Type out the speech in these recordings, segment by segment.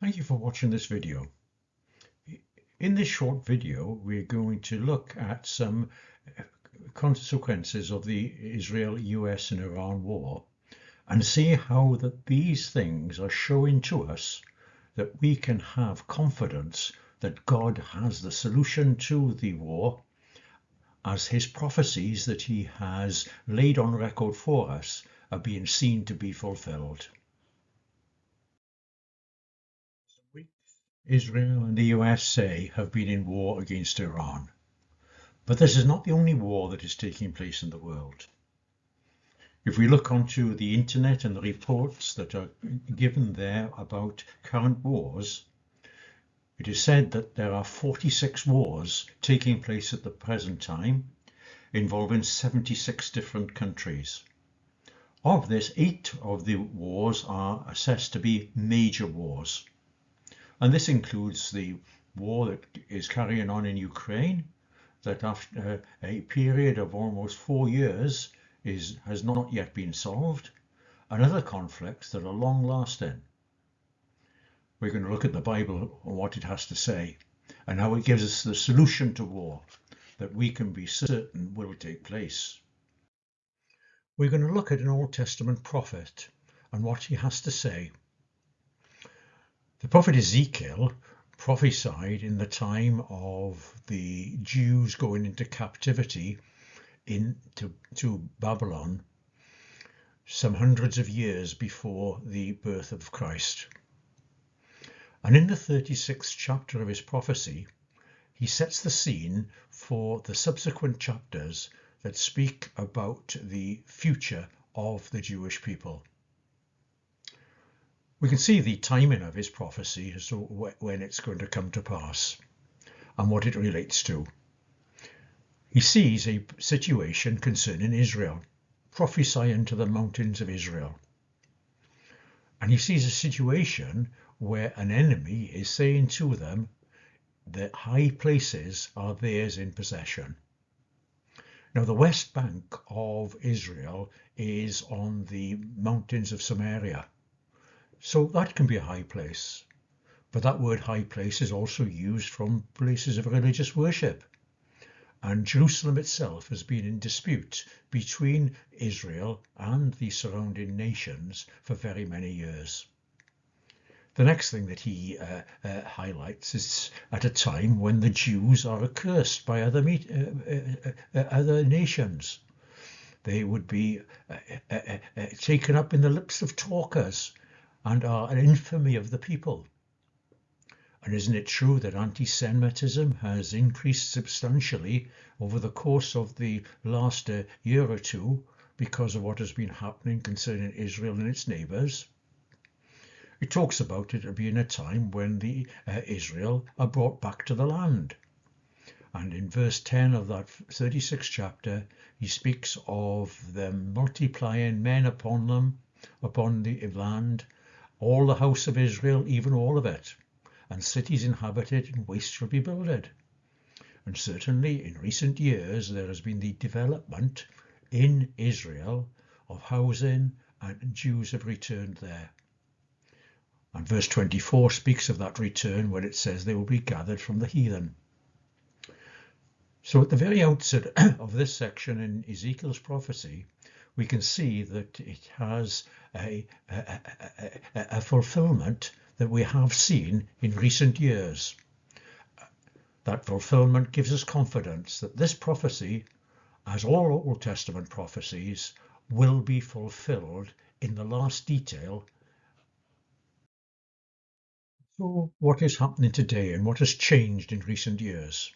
Thank you for watching this video. In this short video, we're going to look at some consequences of the Israel, US and Iran war and see how these things are showing to us that we can have confidence that God has the solution to the war, as his prophecies that he has laid on record for us are being seen to be fulfilled. Israel and the USA have been in war against Iran. But this is not the only war that is taking place in the world. If we look onto the internet and the reports that are given there about current wars, it is said that there are 46 wars taking place at the present time, involving 76 different countries. Of this, 8 of the wars are assessed to be major wars. And this includes the war that is carrying on in Ukraine, that after a period of almost 4 years has not yet been solved, and other conflicts that are long lasting. We're going to look at the Bible and what it has to say, and how it gives us the solution to war that we can be certain will take place. We're going to look at an Old Testament prophet and what he has to say. The prophet Ezekiel prophesied in the time of the Jews going into captivity to Babylon some hundreds of years before the birth of Christ. And in the 36th chapter of his prophecy, he sets the scene for the subsequent chapters that speak about the future of the Jewish people. We can see the timing of his prophecy as to when it's going to come to pass and what it relates to. He sees a situation concerning Israel, prophesying to the mountains of Israel. And he sees a situation where an enemy is saying to them that high places are theirs in possession. Now, the west bank of Israel is on the mountains of Samaria. So that can be a high place. But that word high place is also used from places of religious worship. And Jerusalem itself has been in dispute between Israel and the surrounding nations for very many years. The next thing that he highlights is at a time when the Jews are accursed by other nations. They would be taken up in the lips of talkers and are an infamy of the people. And isn't it true that anti-Semitism has increased substantially over the course of the last year or two because of what has been happening concerning Israel and its neighbours? It talks about it being a time when the Israel are brought back to the land. And in verse 10 of that 36th chapter, he speaks of them multiplying men upon the land, all the house of Israel, even all of it, and cities inhabited and waste shall be builded. And certainly in recent years there has been the development in Israel of housing, and Jews have returned there. And verse 24 speaks of that return when it says they will be gathered from the heathen. So at the very outset of this section in Ezekiel's prophecy, we can see that it has a fulfillment that we have seen in recent years. That fulfillment gives us confidence that this prophecy, as all Old Testament prophecies, will be fulfilled in the last detail. So what is happening today and what has changed in recent years?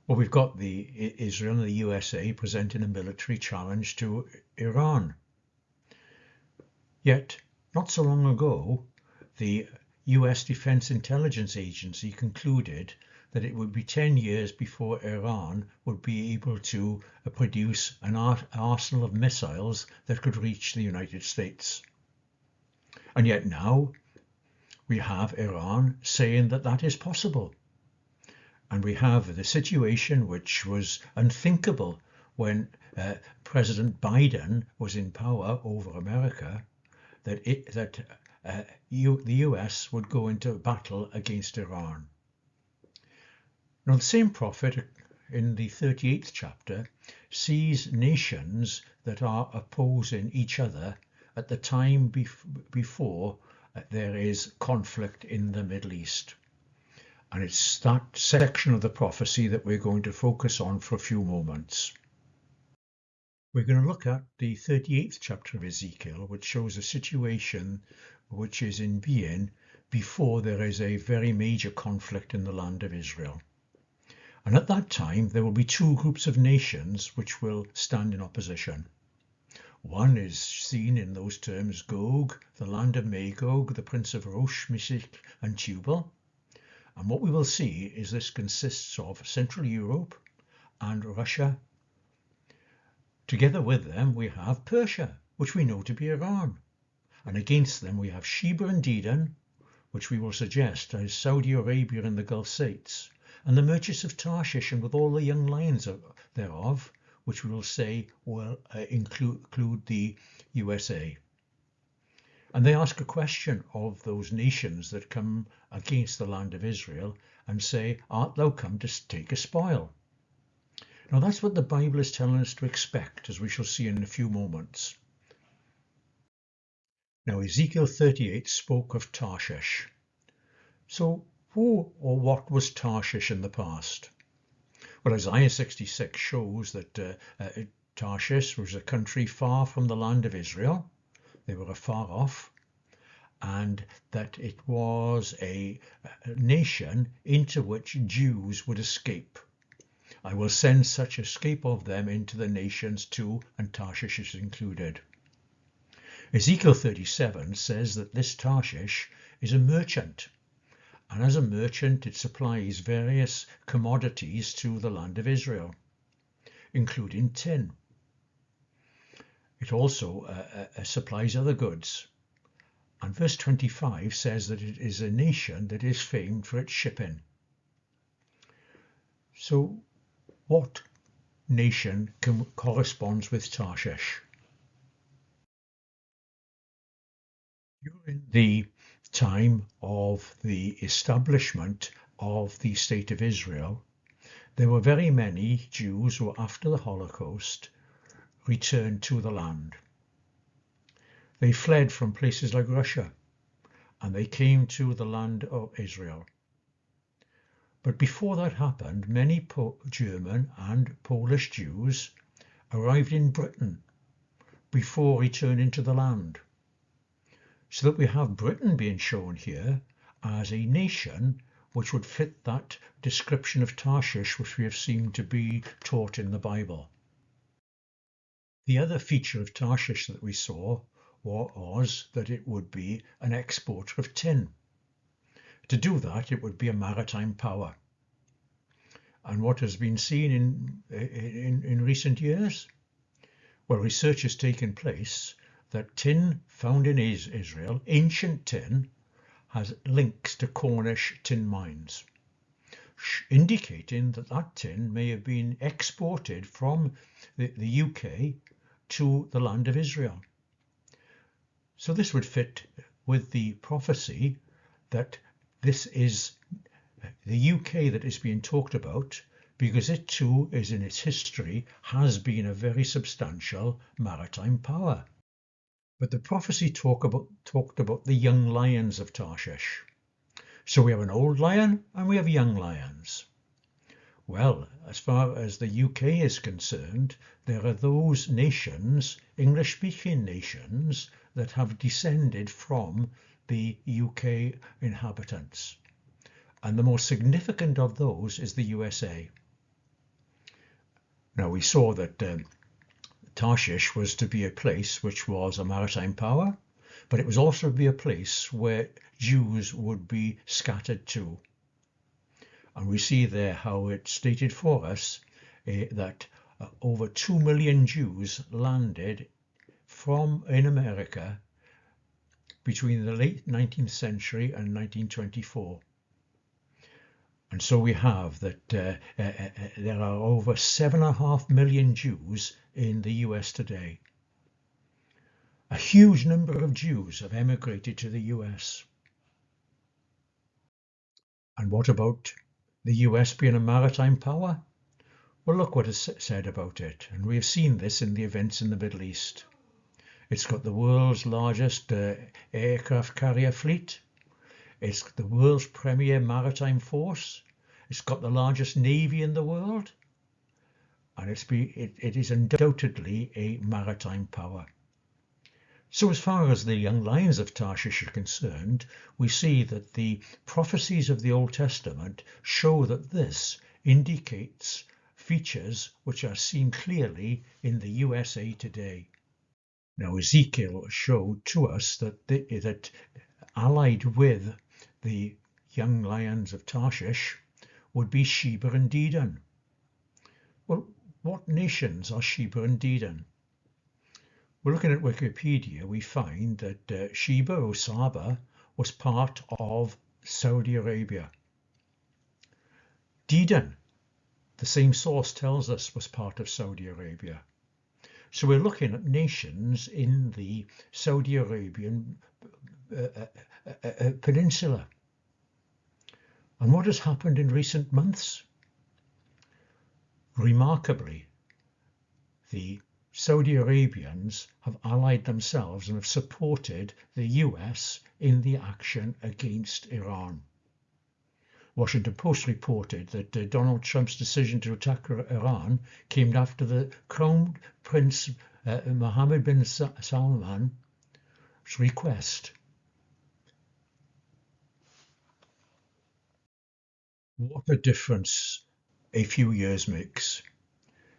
Well, we've got Israel and the USA presenting a military challenge to Iran. Yet, not so long ago, the US Defense Intelligence Agency concluded that it would be 10 years before Iran would be able to produce an arsenal of missiles that could reach the United States. And yet now we have Iran saying that that is possible. And we have the situation which was unthinkable when President Biden was in power over America, that the US would go into battle against Iran. Now, the same prophet in the 38th chapter sees nations that are opposing each other at the time before there is conflict in the Middle East. And it's that section of the prophecy that we're going to focus on for a few moments. We're going to look at the 38th chapter of Ezekiel, which shows a situation which is in being before there is a very major conflict in the land of Israel. And at that time, there will be two groups of nations which will stand in opposition. One is seen in those terms Gog, the land of Magog, the prince of Rosh, Meshech, and Tubal. And what we will see is this consists of Central Europe and Russia. Together with them, we have Persia, which we know to be Iran. And against them, we have Sheba and Dedan, which we will suggest as Saudi Arabia and the Gulf states, and the merchants of Tarshish and with all the young lions thereof, which we will say will include the USA. And they ask a question of those nations that come against the land of Israel and say, art thou come to take a spoil? Now that's what the Bible is telling us to expect, as we shall see in a few moments. Now Ezekiel 38 spoke of Tarshish. So who or what was Tarshish in the past? Well, Isaiah 66 shows that Tarshish was a country far from the land of Israel. They were afar off, and that it was a nation into which Jews would escape. I will send such escape of them into the nations too, and Tarshish is included. Ezekiel 37 says that this Tarshish is a merchant, and as a merchant it supplies various commodities to the land of Israel, including tin. It also supplies other goods. And verse 25 says that it is a nation that is famed for its shipping. So what nation corresponds with Tarshish? During the time of the establishment of the State of Israel, there were very many Jews who, after the Holocaust, returned to the land. They fled from places like Russia, and they came to the land of Israel. But before that happened, many German and Polish Jews arrived in Britain before returning to the land. So that we have Britain being shown here as a nation which would fit that description of Tarshish which we have seen to be taught in the Bible. The other feature of Tarshish that we saw was that it would be an exporter of tin. To do that, it would be a maritime power. And what has been seen in recent years? Well, research has taken place that tin found in Israel, ancient tin, has links to Cornish tin mines, indicating that that tin may have been exported from the UK to the land of Israel. So this would fit with the prophecy that this is the UK that is being talked about, because it too is in its history has been a very substantial maritime power. But the prophecy talked about the young lions of Tarshish. So we have an old lion and we have young lions. Well, as far as the UK is concerned, there are those nations, English-speaking nations, that have descended from the UK inhabitants. And the most significant of those is the USA. Now we saw that Tarshish was to be a place which was a maritime power, but it was also to be a place where Jews would be scattered to. And we see there how it's stated for us that over 2 million Jews landed in America between the late 19th century and 1924. And so we have that there are over 7.5 million Jews in the US today. A huge number of Jews have emigrated to the US. And what about the US being a maritime power? Well, look what is said about it, and we have seen this in the events in the Middle East. It's got the world's largest aircraft carrier fleet. It's the world's premier maritime force. It's got the largest navy in the world. And it is undoubtedly a maritime power. So as far as the young lions of Tarshish are concerned, we see that the prophecies of the Old Testament show that this indicates features which are seen clearly in the USA today. Now Ezekiel showed to us that allied with the young lions of Tarshish would be Sheba and Dedan. Well, what nations are Sheba and Dedan? We're looking at Wikipedia, we find that Sheba or Saba was part of Saudi Arabia. Dedan, the same source tells us, was part of Saudi Arabia. So we're looking at nations in the Saudi Arabian peninsula. And what has happened in recent months? Remarkably, the Saudi Arabians have allied themselves and have supported the US in the action against Iran. Washington Post reported that Donald Trump's decision to attack Iran came after the Crown Prince Mohammed bin Salman's request. What a difference a few years makes.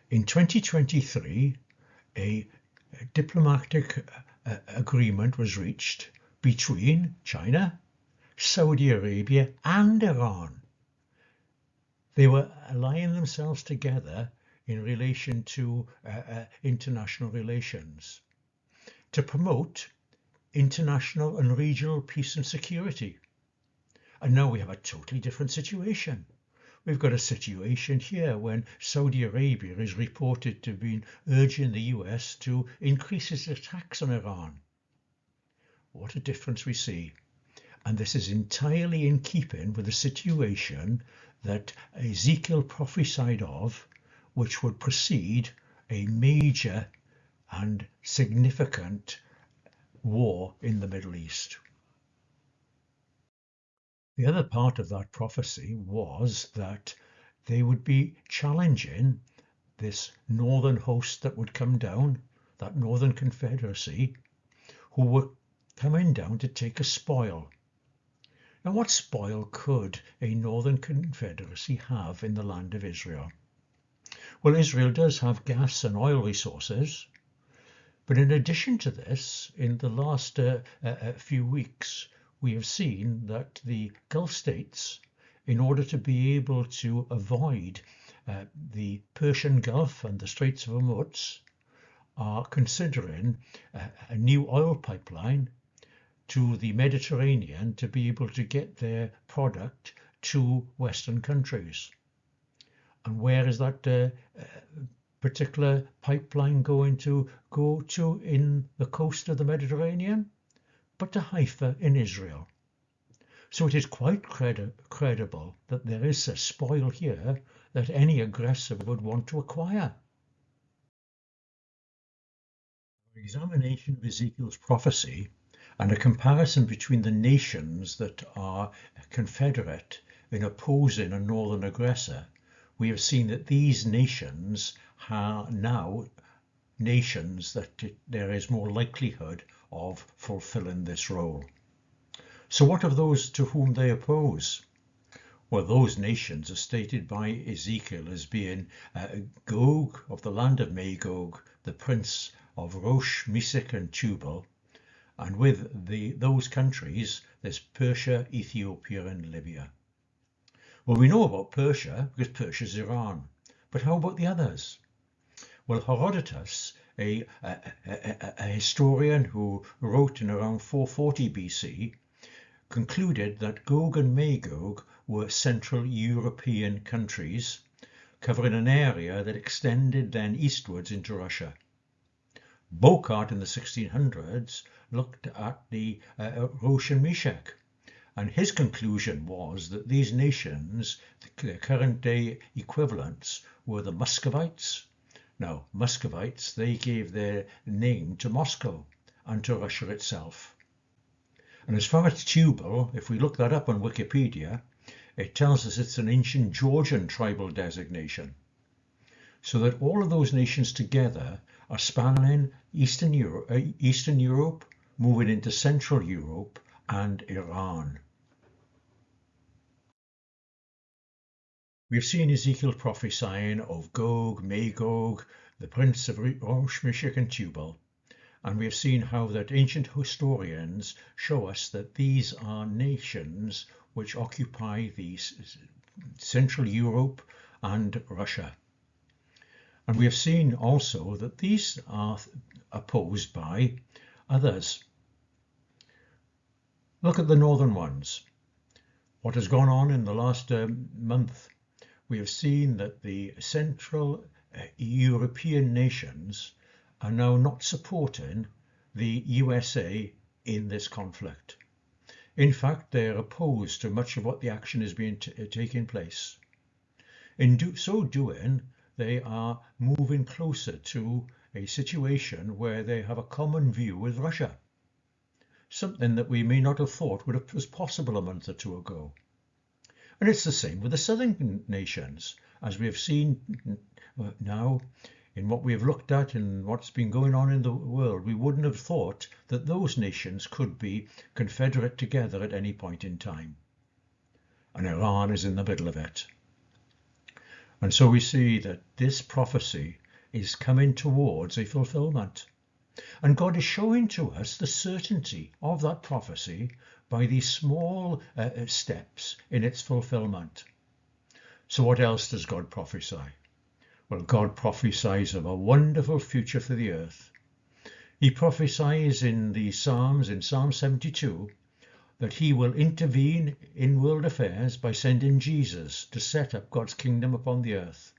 In 2023, a diplomatic agreement was reached between China, Saudi Arabia and Iran. They were allying themselves together in relation to international relations to promote international and regional peace and security. And now we have a totally different situation. We've got a situation here when Saudi Arabia is reported to have been urging the US to increase its attacks on Iran. What a difference we see. And this is entirely in keeping with the situation that Ezekiel prophesied of, which would precede a major and significant war in the Middle East. The other part of that prophecy was that they would be challenging this northern host that would come down, that northern confederacy, who were coming down to take a spoil. Now, what spoil could a northern confederacy have in the land of Israel? Well, Israel does have gas and oil resources, but in addition to this, in the last few weeks, we have seen that the Gulf states, in order to be able to avoid the Persian Gulf and the Straits of Hormuz, are considering a new oil pipeline to the Mediterranean to be able to get their product to Western countries. And where is that particular pipeline going to go to in the coast of the Mediterranean? But to Haifa in Israel. So it is quite credible that there is a spoil here that any aggressor would want to acquire. Our examination of Ezekiel's prophecy and a comparison between the nations that are confederate in opposing a northern aggressor, we have seen that these nations are now nations that there is more likelihood of fulfilling this role. So what of those to whom they oppose? Well, those nations are stated by Ezekiel as being Gog of the land of Magog, the prince of Rosh, Meshech and Tubal, and with those countries there's Persia, Ethiopia and Libya. Well, we know about Persia because Persia's Iran, but how about the others? Well, Herodotus, a historian who wrote in around 440 BC, concluded that Gog and Magog were Central European countries covering an area that extended then eastwards into Russia. Bocard in the 1600s looked at the Rosh and Meshech, and his conclusion was that these nations, the current day equivalents, were the Muscovites. Now, Muscovites, they gave their name to Moscow and to Russia itself. And as far as Tubal, if we look that up on Wikipedia, it tells us it's an ancient Georgian tribal designation. So that all of those nations together are spanning Eastern Europe, moving into Central Europe and Iran. We've seen Ezekiel prophesying of Gog, Magog, the prince of Rosh, Meshech and Tubal, and we have seen how that ancient historians show us that these are nations which occupy the Central Europe and Russia. And we have seen also that these are opposed by others. Look at the northern ones. What has gone on in the last month? We have seen that the Central European nations are now not supporting the USA in this conflict. In fact, they are opposed to much of what the action is being taking place. In so doing, they are moving closer to a situation where they have a common view with Russia, something that we may not have thought was possible a month or two ago. And it's the same with the southern nations, as we have seen now in what we have looked at and what's been going on in the world. We wouldn't have thought that those nations could be confederate together at any point in time. And Iran is in the middle of it. And so we see that this prophecy is coming towards a fulfillment. And God is showing to us the certainty of that prophecy by these small steps in its fulfillment. So what else does God prophesy? Well, God prophesies of a wonderful future for the earth. He prophesies in the Psalms, in Psalm 72, that he will intervene in world affairs by sending Jesus to set up God's kingdom upon the earth.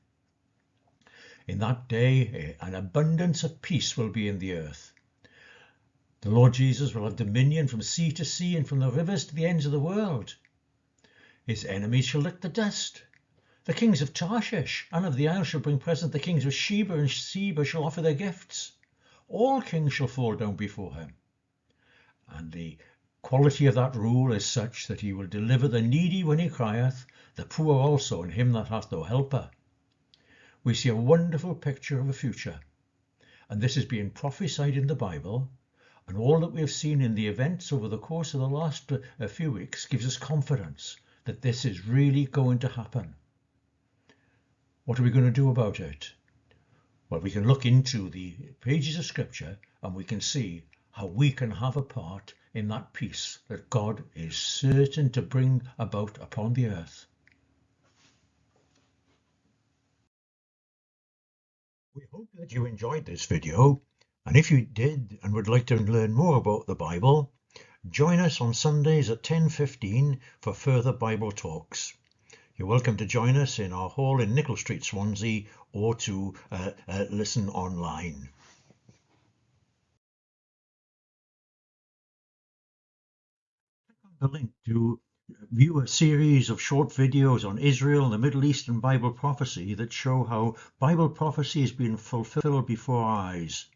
In that day, an abundance of peace will be in the earth. The Lord Jesus will have dominion from sea to sea and from the rivers to the ends of the world. His enemies shall lick the dust. The kings of Tarshish and of the isles shall bring present. The kings of Sheba and Seba shall offer their gifts. All kings shall fall down before him. And the quality of that rule is such that he will deliver the needy when he crieth, the poor also, and him that hath no helper. We see a wonderful picture of a future. And this is being prophesied in the Bible. And all that we have seen in the events over the course of the last few weeks gives us confidence that this is really going to happen. What are we going to do about it? Well, we can look into the pages of Scripture and we can see how we can have a part in that peace that God is certain to bring about upon the earth. We hope that you enjoyed this video, and if you did and would like to learn more about the Bible, join us on Sundays at 10:15 for further Bible talks. You're welcome to join us in our hall in Nicholl Street, Swansea, or to listen online. Click on the link to view a series of short videos on Israel and the Middle Eastern Bible prophecy that show how Bible prophecy is being fulfilled before our eyes.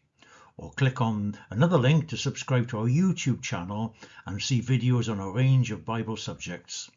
Or click on another link to subscribe to our YouTube channel and see videos on a range of Bible subjects.